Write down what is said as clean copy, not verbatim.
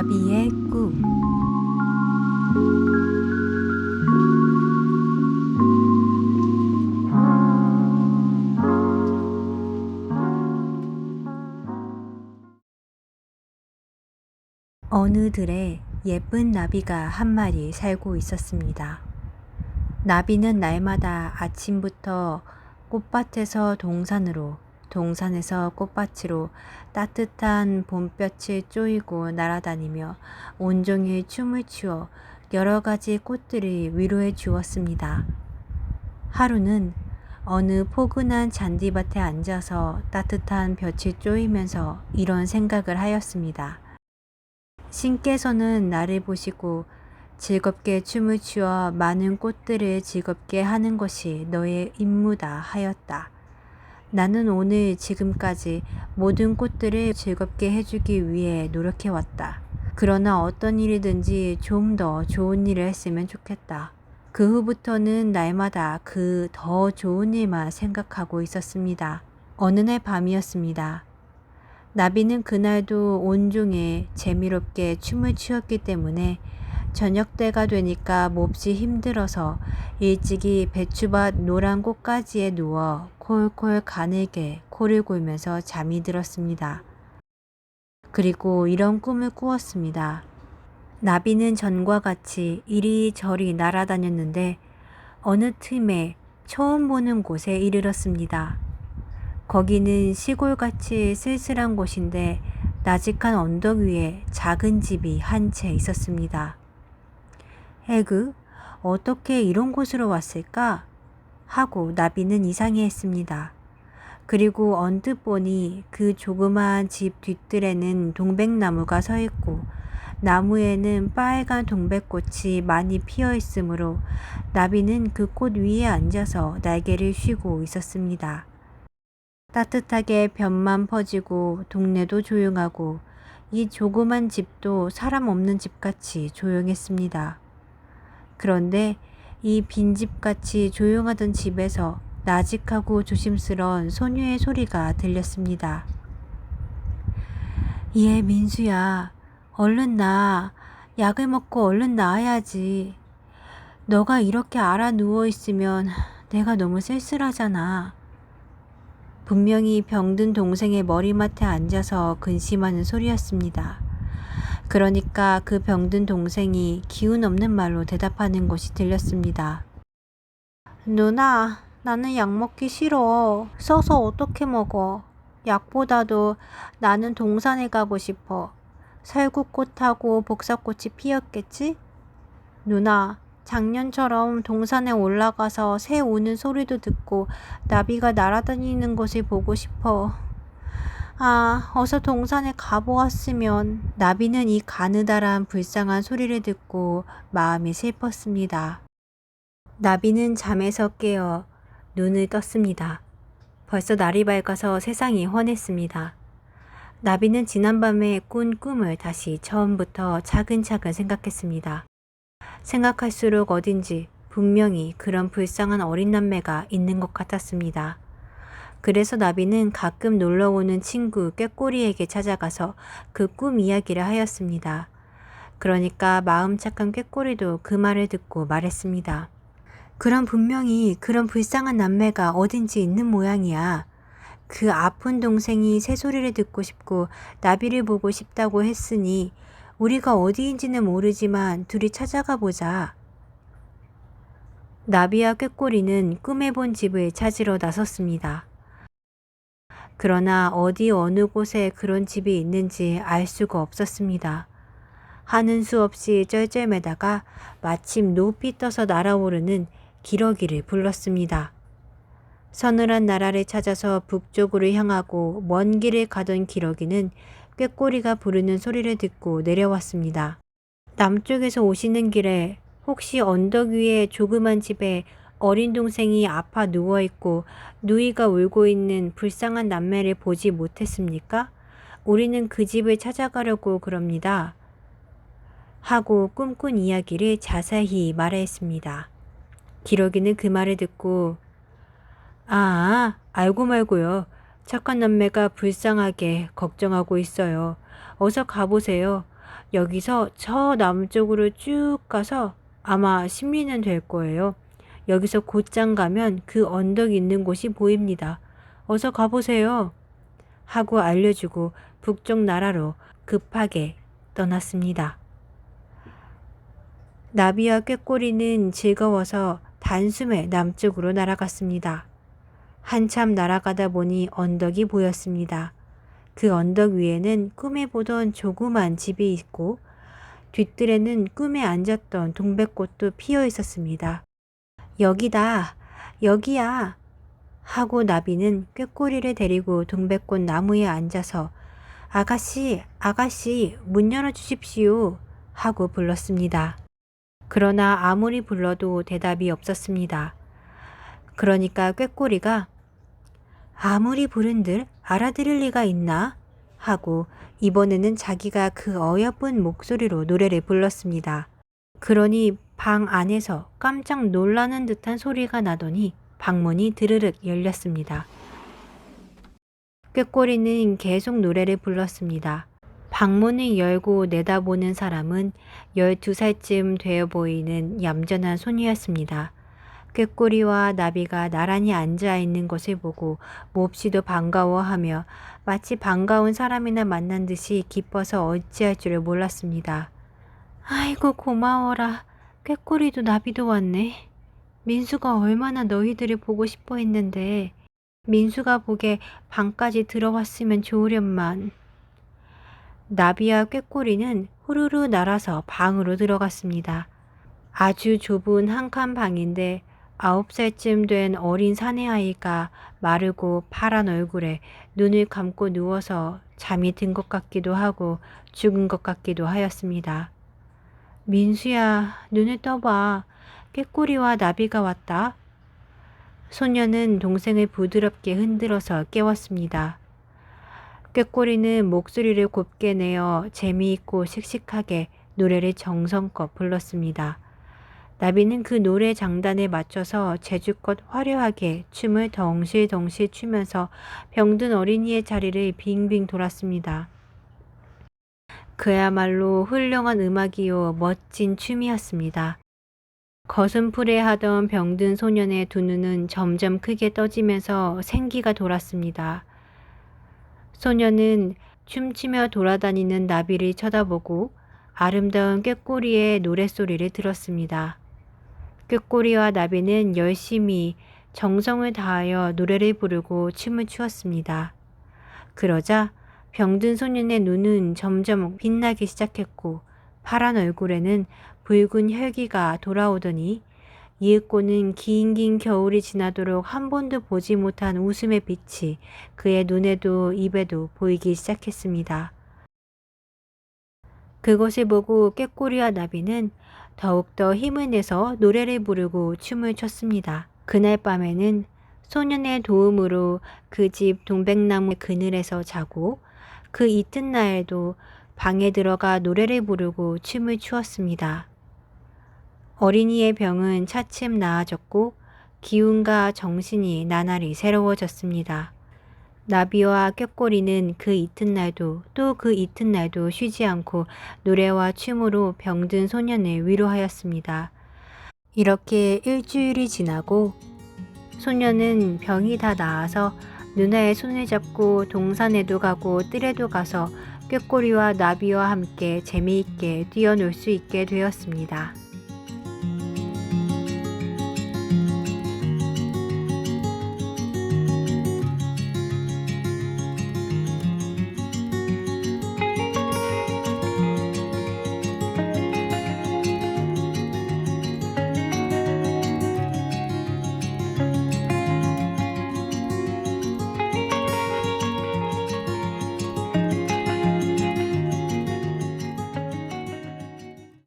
나비의 꿈. 어느 들에 예쁜 나비가 한 마리 살고 있었습니다. 나비는 날마다 아침부터 꽃밭에서 동산으로, 동산에서 꽃밭으로 따뜻한 봄볕을 쪼이고 날아다니며 온종일 춤을 추어 여러 가지 꽃들을 위로해 주었습니다. 하루는 어느 포근한 잔디밭에 앉아서 따뜻한 볕을 쪼이면서 이런 생각을 하였습니다. 신께서는 나를 보시고 즐겁게 춤을 추어 많은 꽃들을 즐겁게 하는 것이 너의 임무다 하였다. 나는 오늘 지금까지 모든 꽃들을 즐겁게 해주기 위해 노력해왔다. 그러나 어떤 일이든지 좀 더 좋은 일을 했으면 좋겠다. 그 후부터는 날마다 그 더 좋은 일만 생각하고 있었습니다. 어느 날 밤이었습니다. 나비는 그날도 온종일 재미롭게 춤을 추었기 때문에 저녁 때가 되니까 몹시 힘들어서 일찍이 배추밭 노란 꽃가지에 누워 콜콜 가늘게 코를 골면서 잠이 들었습니다. 그리고 이런 꿈을 꾸었습니다. 나비는 전과 같이 이리저리 날아다녔는데 어느 틈에 처음 보는 곳에 이르렀습니다. 거기는 시골같이 쓸쓸한 곳인데 나직한 언덕 위에 작은 집이 한 채 있었습니다. 에그, 어떻게 이런 곳으로 왔을까? 하고 나비는 이상해했습니다. 그리고 언뜻 보니 그 조그마한 집 뒷뜰에는 동백나무가 서 있고 나무에는 빨간 동백꽃이 많이 피어 있으므로 나비는 그 꽃 위에 앉아서 날개를 쉬고 있었습니다. 따뜻하게 볕만 퍼지고 동네도 조용하고 이 조그만 집도 사람 없는 집같이 조용했습니다. 그런데 이 빈집같이 조용하던 집에서 나직하고 조심스러운 소녀의 소리가 들렸습니다. 예, 민수야, 얼른 나. 약을 먹고 얼른 나아야지. 너가 이렇게 알아 누워있으면 내가 너무 쓸쓸하잖아. 분명히 병든 동생의 머리맡에 앉아서 근심하는 소리였습니다. 그러니까 그 병든 동생이 기운 없는 말로 대답하는 것이 들렸습니다. 누나, 나는 약 먹기 싫어. 써서 어떻게 먹어? 약보다도 나는 동산에 가고 싶어. 살구꽃하고 복사꽃이 피었겠지? 누나, 작년처럼 동산에 올라가서 새 우는 소리도 듣고 나비가 날아다니는 것을 보고 싶어. 아, 어서 동산에 가보았으면. 나비는 이 가느다란 불쌍한 소리를 듣고 마음이 슬펐습니다. 나비는 잠에서 깨어 눈을 떴습니다. 벌써 날이 밝아서 세상이 환했습니다. 나비는 지난밤에 꾼 꿈을 다시 처음부터 차근차근 생각했습니다. 생각할수록 어딘지 분명히 그런 불쌍한 어린 남매가 있는 것 같았습니다. 그래서 나비는 가끔 놀러오는 친구 꾀꼬리에게 찾아가서 그 꿈 이야기를 하였습니다. 그러니까 마음 착한 꾀꼬리도 그 말을 듣고 말했습니다. 그럼 분명히 그런 불쌍한 남매가 어딘지 있는 모양이야. 그 아픈 동생이 새소리를 듣고 싶고 나비를 보고 싶다고 했으니 우리가 어디인지는 모르지만 둘이 찾아가 보자. 나비와 꾀꼬리는 꿈에 본 집을 찾으러 나섰습니다. 그러나 어디 어느 곳에 그런 집이 있는지 알 수가 없었습니다. 하는 수 없이 쩔쩔매다가 마침 높이 떠서 날아오르는 기러기를 불렀습니다. 서늘한 나라를 찾아서 북쪽으로 향하고 먼 길을 가던 기러기는 꾀꼬리가 부르는 소리를 듣고 내려왔습니다. 남쪽에서 오시는 길에 혹시 언덕 위에 조그만 집에 어린 동생이 아파 누워있고 누이가 울고 있는 불쌍한 남매를 보지 못했습니까? 우리는 그 집을 찾아가려고 그럽니다. 하고 꿈꾼 이야기를 자세히 말했습니다. 기러기는 그 말을 듣고 알고 말고요. 착한 남매가 불쌍하게 걱정하고 있어요. 어서 가보세요. 여기서 저 남쪽으로 쭉 가서 아마 10리는 될 거예요. 여기서 곧장 가면 그 언덕 있는 곳이 보입니다. 어서 가보세요. 하고 알려주고 북쪽 나라로 급하게 떠났습니다. 나비와 꾀꼬리는 즐거워서 단숨에 남쪽으로 날아갔습니다. 한참 날아가다 보니 언덕이 보였습니다. 그 언덕 위에는 꿈에 보던 조그만 집이 있고 뒤뜰에는 꿈에 앉았던 동백꽃도 피어 있었습니다. 여기다, 여기야. 하고 나비는 꾀꼬리를 데리고 동백꽃 나무에 앉아서 아가씨, 아가씨, 문 열어주십시오. 하고 불렀습니다. 그러나 아무리 불러도 대답이 없었습니다. 그러니까 꾀꼬리가 아무리 부른들 알아들을 리가 있나? 하고 이번에는 자기가 그 어여쁜 목소리로 노래를 불렀습니다. 그러니 방 안에서 깜짝 놀라는 듯한 소리가 나더니 방문이 드르륵 열렸습니다. 꾀꼬리는 계속 노래를 불렀습니다. 방문을 열고 내다보는 사람은 12살쯤 되어 보이는 얌전한 소녀였습니다. 꾀꼬리와 나비가 나란히 앉아 있는 것을 보고 몹시도 반가워하며 마치 반가운 사람이나 만난 듯이 기뻐서 어찌할 줄을 몰랐습니다. 아이고 고마워라. 꾀꼬리도 나비도 왔네. 민수가 얼마나 너희들을 보고 싶어 했는데 민수가 보게 방까지 들어왔으면 좋으련만. 나비와 꾀꼬리는 후루루 날아서 방으로 들어갔습니다. 아주 좁은 한 칸 방인데 9살쯤 된 어린 사내아이가 마르고 파란 얼굴에 눈을 감고 누워서 잠이 든 것 같기도 하고 죽은 것 같기도 하였습니다. 민수야, 눈을 떠봐. 꾀꼬리와 나비가 왔다. 소녀는 동생을 부드럽게 흔들어서 깨웠습니다. 꾀꼬리는 목소리를 곱게 내어 재미있고 씩씩하게 노래를 정성껏 불렀습니다. 나비는 그 노래 장단에 맞춰서 재주껏 화려하게 춤을 덩실덩실 추면서 병든 어린이의 자리를 빙빙 돌았습니다. 그야말로 훌륭한 음악이요 멋진 춤이었습니다. 거슴푸레하던 병든 소년의 두 눈은 점점 크게 떠지면서 생기가 돌았습니다. 소년은 춤추며 돌아다니는 나비를 쳐다보고 아름다운 꾀꼬리의 노랫소리를 들었습니다. 꾀꼬리와 나비는 열심히 정성을 다하여 노래를 부르고 춤을 추었습니다. 그러자 병든 소년의 눈은 점점 빛나기 시작했고 파란 얼굴에는 붉은 혈기가 돌아오더니 이윽고는 긴 겨울이 지나도록 한 번도 보지 못한 웃음의 빛이 그의 눈에도 입에도 보이기 시작했습니다. 그것을 보고 꾀꼬리와 나비는 더욱더 힘을 내서 노래를 부르고 춤을 췄습니다. 그날 밤에는 소년의 도움으로 그 집 동백나무 그늘에서 자고 그 이튿날에도 방에 들어가 노래를 부르고 춤을 추었습니다. 어린이의 병은 차츰 나아졌고 기운과 정신이 나날이 새로워졌습니다. 나비와 꾀꼬리는 그 이튿날도 또 그 이튿날도 쉬지 않고 노래와 춤으로 병든 소년을 위로하였습니다. 이렇게 일주일이 지나고 소년은 병이 다 나아서 누나의 손을 잡고 동산에도 가고 뜰에도 가서 꾀꼬리와 나비와 함께 재미있게 뛰어놀 수 있게 되었습니다.